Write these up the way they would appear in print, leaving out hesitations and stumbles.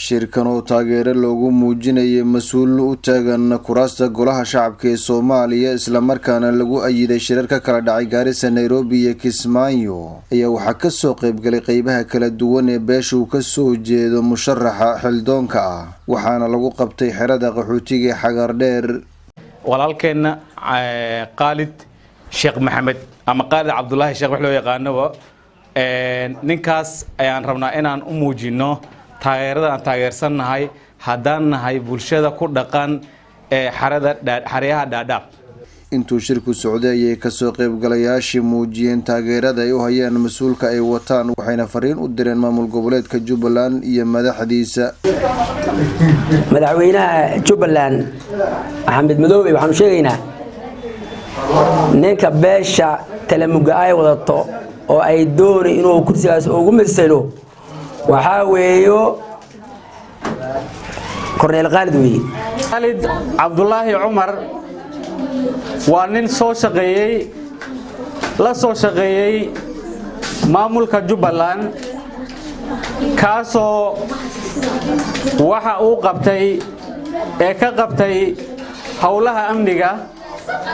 shirkan oo taageero loogu muujinayay mas'uul u taagan kuraasta golaha shacabka ee Soomaaliya isla markaana lagu ayiday shirarka kala dhacay Gaarisa, Nairobi iyo Kismaayo ayaa waxa ka soo qayb galay qaybaha kala duwan ee beesha uu ka soo jeedo musharaxa xildoonka ah waxaana lagu qabtay xerada qaxootiga ee Xagardheer. walaalkeena Khalid Sheekh Maxamed ama Khalid Cabdullaahi Sheekh wax loo yaqaano ninkaas ayaan rabnaa inaan u muujino taageerada aan taageersanahay haddaan nahay bulshada ku dhaqan ee xaryaha dhaadhaab. intuu shirku socday ayay ka soo qaybgalayaashii muujiyeen taageerada ay u hayaan mas'uulka ay wataan waxayna fariin u direen maamul goboleedka Jubbaland iyo madaxdiisa. madaxweynaha Jubbaland Axmed Madoobe waxaanu sheegaynaa ninka beesha talamuga ay wadato oo ay doonayaan inuu kursigaas ugu mirsano waxa weeyo Korneel Khalid weey. Khalid Cabdullaahi Umar waa nin soo shaqeeyay maamulka Jubbaland kaasoo waxa uu qabtay ka qabtay hawlaha amniga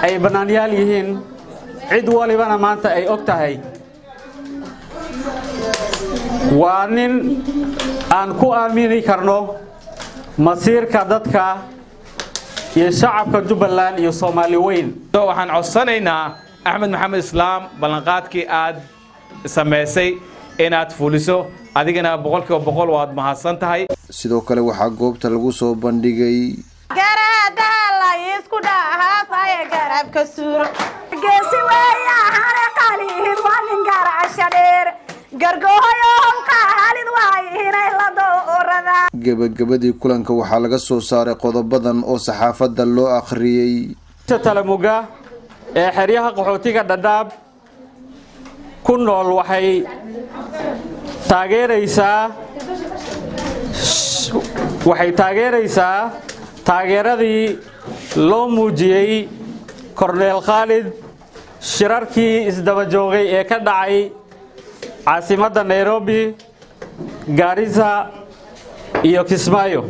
ay banaanyaal yihiin cid walibana maanta ay og tahay. waa nin aan ku aamini karno masiirka dadka iyo shacabka Jubbaland iyo Soomaali weyn. waxaan codsanaynaa Axmed Maxamed Islaam ballanqaadkii aad sameysay inaad fuliso adigana boqolkiiba waad mahadsan tahay. sidoo kale waxaa goobta lagu soo bandhigay garabka suuro geesi weeya hare qaliin walin garashadheer gargooyo Khalid waayinay la doorada. gabagabadii kulanka waxaa laga soo saaray qodobadan oo saxaafadda loo akhriyay. talamuga ee xeryaha qaxootiga Dhaadhaab ku nool waxay taageeraysaa taageeradii loo muujiyay Korneel Khalid shirarkii isdaba joogay ee ka dhacay caasimadda Nairobi, Gaarisa iyo Kismaayo.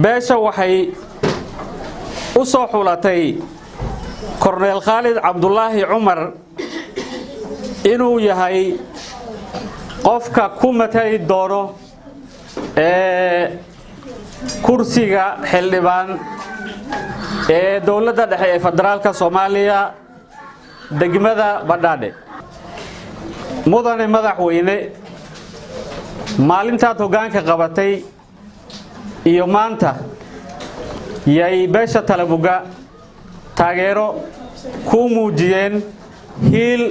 beesha waxay u soo xulatay Korneel Khalid Cabdullaahi Umar inuu yahay qofka ku matali doono kursiga xildhibaan ee dawladda dhexe ee federaalka Soomaaliya degmada Badhaadhe. mudane madaxweyne maalintaad hoggaanka qabatay iyo maanta yay beesha talamuga taageero ku muujiyeen hiil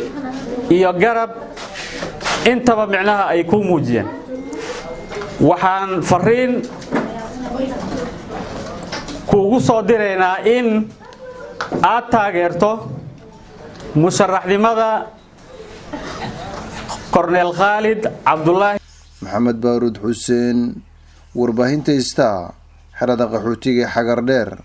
iyo garab intaba micnaha ay ku muujiyeen. waxaan fariin kuugu soo direynaa in aad taageerto musharaxnimada Korneel Khalid Cabdullaahi. Maxamed Baaruud Xuseen, warbaahinta Star, xerada qaxootiga Xagardheer.